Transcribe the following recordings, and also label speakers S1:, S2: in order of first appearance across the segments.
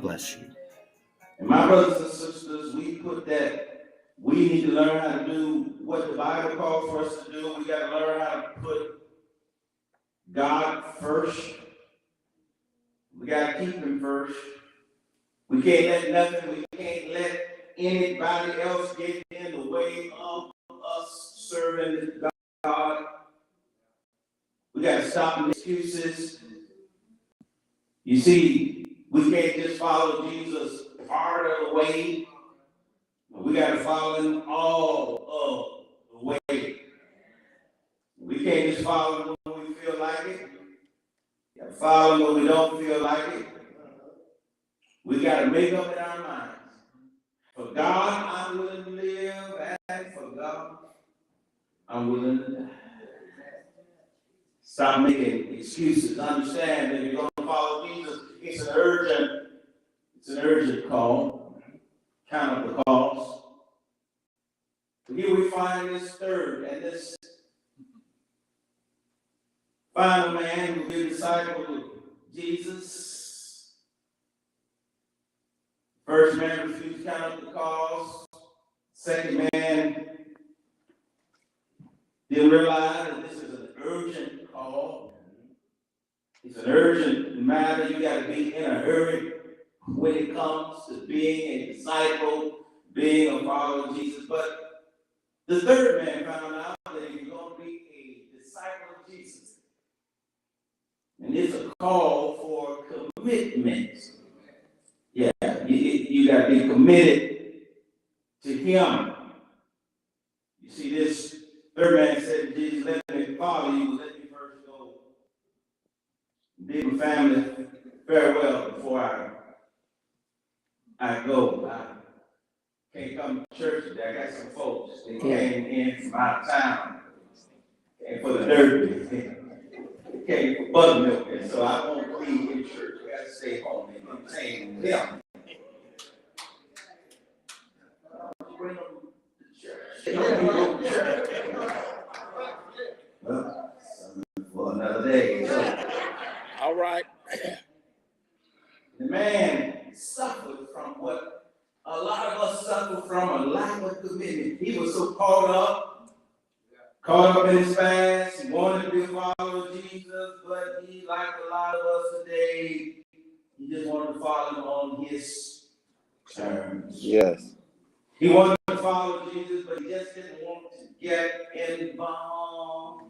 S1: bless you.
S2: And my brothers and sisters, we need to learn how to do what the Bible calls for us to do. We got to learn how to put God first. We got to keep him first. We can't let anybody else get in the way of us serving God. We got to stop the excuses. You see, we can't just follow Jesus part of the way. We got to follow him all of the way. We can't just follow him when we feel like it. We got to follow him when we don't feel like it. We got to make up in our minds. For God, I'm willing to live, and for God, I'm willing to die. Stop making excuses. Understand that you're going to follow Jesus. It's an urgent call. Count up the calls. Here we find this third and this final man who be a disciple of Jesus. First man refused to count up the calls. Second man didn't realize that this is an urgent call. It's an urgent matter. You got to be in a hurry when it comes to being a disciple, being a follower of Jesus. But the third man found out that he was going to be a disciple of Jesus. And it's a call for commitment. Yeah, you got to be committed to him. You see, this third man said to Jesus, let me follow you, let me first go bid my family farewell before I go. I can't come to church today. I got some folks. They came in from out of town. Came for the derby. They came for buttermilk. And so I won't be in church. I got to stay home and entertain them. Bring them to church. Well, for another day. So,
S1: All right.
S2: The man suffered from what a lot of us suffer from, a lack of commitment. He was so caught up in his past. He wanted to be a follower of Jesus, but he, like a lot of us today, he just wanted to follow him on his terms.
S1: Yes.
S2: He wanted to follow Jesus, but he just didn't want to get involved.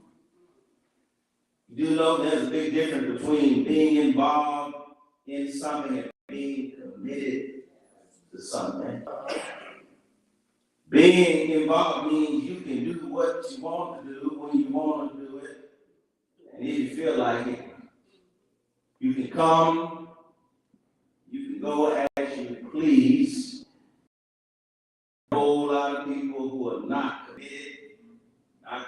S2: You do know there's a big difference between being involved in something and being committed to something. Being involved means you can do what you want to do when you want to do it. And if you feel like it, you can come, you can go as you please. A whole lot of people who are not committed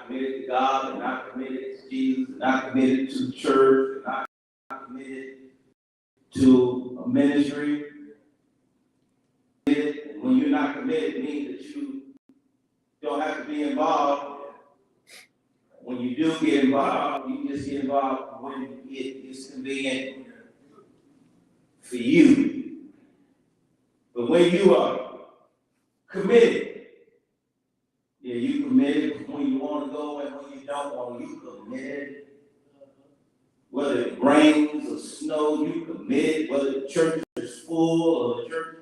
S2: to God, they're not committed to Jesus, they're not committed to the church, they're not committed to a ministry. When you're not committed, it means that you don't have to be involved. When you do get involved, you just get involved when it is convenient for you. But when you are committed, yeah, you committed when you want to go and when you don't want to, you committed. Whether it rains or snow, you committed. Whether the church is full or the church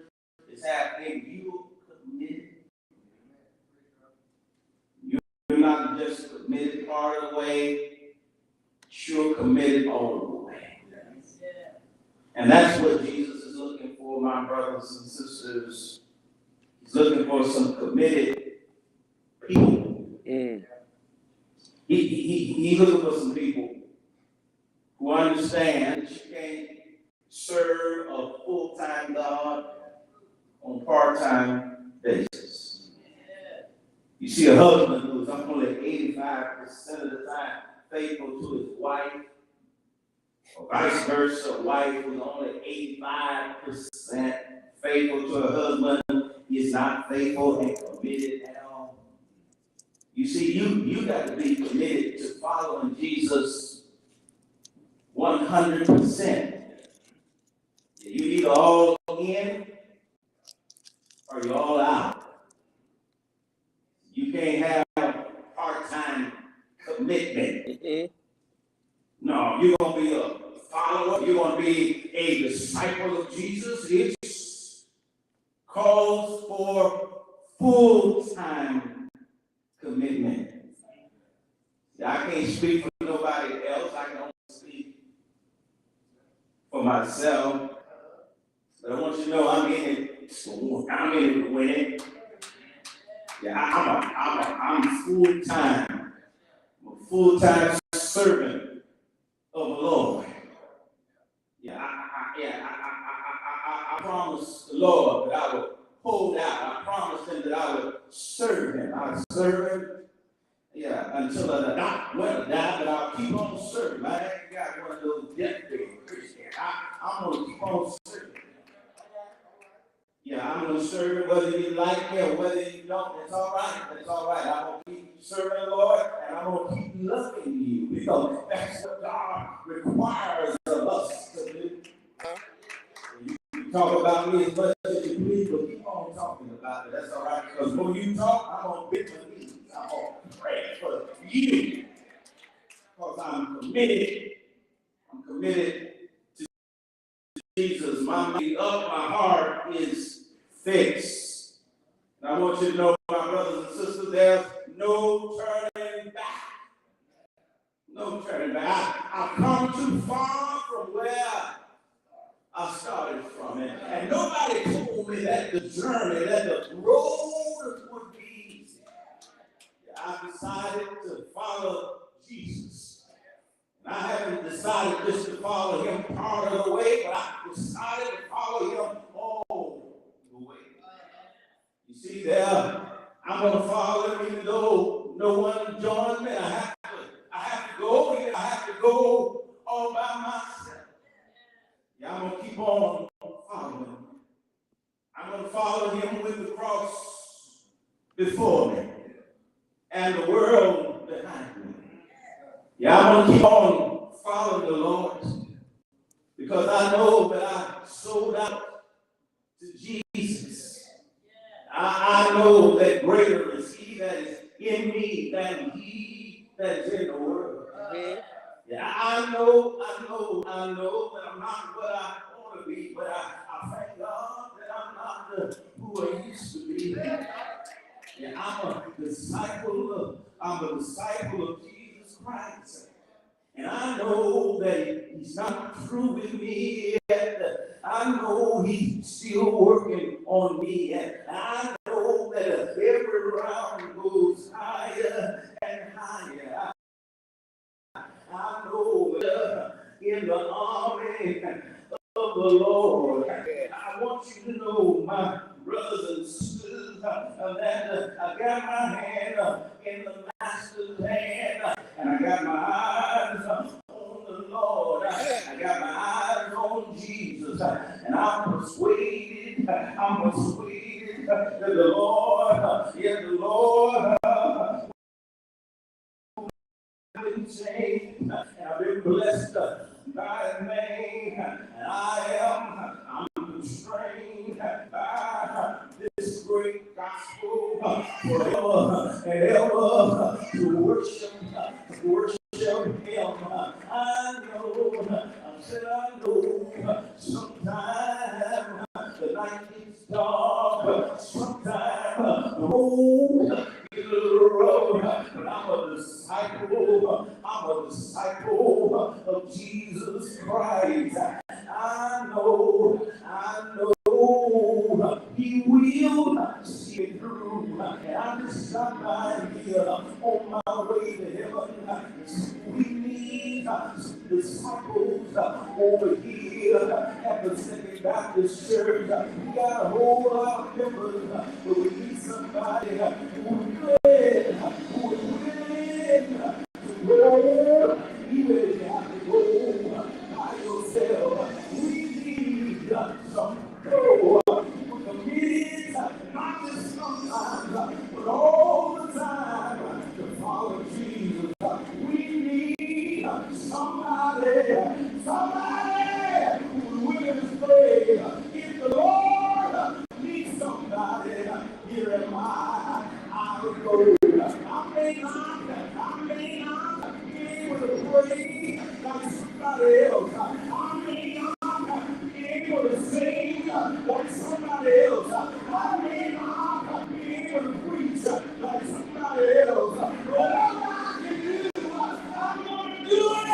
S2: is happening, you committed. You're not just committed part of the way, you're committed all the way. And that's what Jesus is looking for, my brothers and sisters. He's looking for some committed people. He's looking for some people who understand that you can't serve a full-time God on a part-time basis. You see a husband who is only 85% of the time faithful to his wife, or vice versa, a wife who is only 85% faithful to her husband. He is not faithful and committed at all. You see, you got to be committed to following Jesus 100%. You either all all in or you're all out. You can't have part-time commitment. No, you're going to be a follower. You're going to be a disciple of Jesus. It calls for full-time commitment. I can't speak for nobody else. I can only speak for myself. But I want you to know I'm in it to win it. Yeah, I'm full-time. I'm a full-time servant of the Lord. Yeah, I promised the Lord that I would hold out. I promised him that I would serve him. I would serve him, until I die. Well, I die, but I'll keep on serving. I ain't got one of those deathbed Christians. I'm going to keep on serving. Yeah, I'm going to serve him whether you like me or whether you don't. It's all right. It's all right. I'm going to keep serving the Lord, and I'm going to keep loving you because that's what God requires of us to do. You can talk about me as much as you please, but keep on talking about it. That's all right. Because when you talk, I'm going to bend my knees. I'm going to pray for you because I'm committed. I'm committed to Jesus. My heart is fixed. And I want you to know, my brothers and sisters, there's no turning back. No turning back. I've come too far from where I started from. And nobody told me that the journey, that the road would be easy. I decided to follow Jesus. And I haven't decided just to follow him part of the way, but I decided to follow him all the way. You see there, I'm going to follow him even though no one joined me. I have to go. I have to go all by myself. Yeah, I'm going to keep on following him. I'm going to follow him with the cross before me and the world behind me. Yeah, I'm going to keep on following the Lord because I know that I sold out to Jesus. I know that greater is he that is in me than he that is in the world. Yeah, I know that I'm not what I want to be, but I thank God that I'm not who I used to be. Yeah, I'm a disciple of Jesus Christ. And I know that he's not through with me yet. I know he's still working on me. And I know that every round goes higher and higher. I know that in the army of the Lord, I want you to know, my brothers and sisters, that I got my hand in the Master's hand, and I got my eyes on the Lord. I got my eyes on Jesus, and I'm persuaded that the Lord, I've been saved, and I've been blessed by his name, and I'm constrained by this great gospel forever and ever to worship him. I know sometimes the night gets dark, sometimes the road gets a little rough, but I'm a disciple of Jesus Christ. I know he will see it through. And I'm just not by here on my way to heaven. We need some disciples over here at the Second Baptist Church. We got a whole lot of members, but we need somebody who is willing to go. Even if you have to go by yourself, we need some go. We're committed, not just sometimes, but all the time to follow Jesus. We need somebody who's willing to stay in the Lord. like somebody else. I need my be able to preach like somebody else. Whatever I can do, I'm going to do it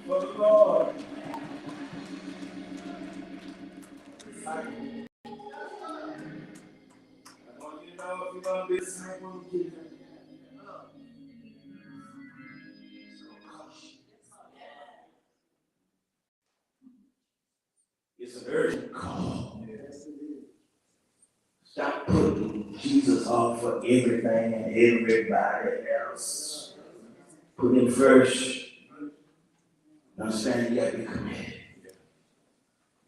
S2: for the Lord. I want you to know if you're going to be a disciple of Jesus. It's an urgent call. Stop putting Jesus off for everything and everybody else. Put him first. Understand you got to be committed.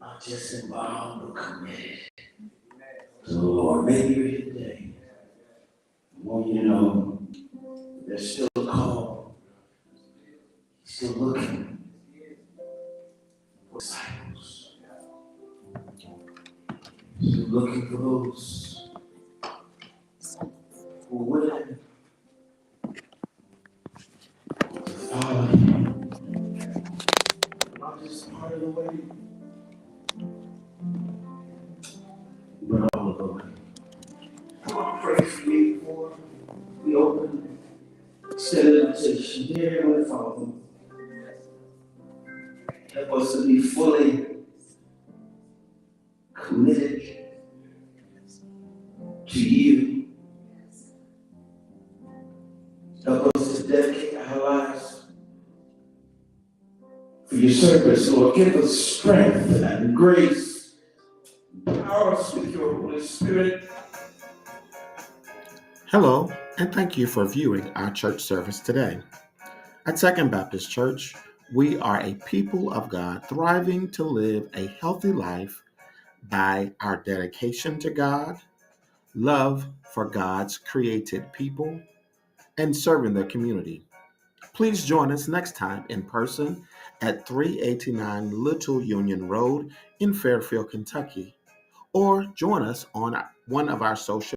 S2: Not just involved, but committed to the Lord. Maybe you're here today. I want you to know there's still a call. He's still looking for disciples. He's still looking for those who are willing to follow him. Not just part of the way, but all of the way. I want to pray for you before we open the invitation. Dear Heavenly Father, help us to be fully committed to you. Help us to dedicate our lives for your service, Lord. Give us strength and grace. Empower us with your Holy Spirit.
S1: Hello, and thank you for viewing our church service today. At Second Baptist Church, we are a people of God thriving to live a healthy life by our dedication to God, love for God's created people, and serving the community. Please join us next time in person at 389 Little Union Road in Fairfield, Kentucky, or join us on one of our social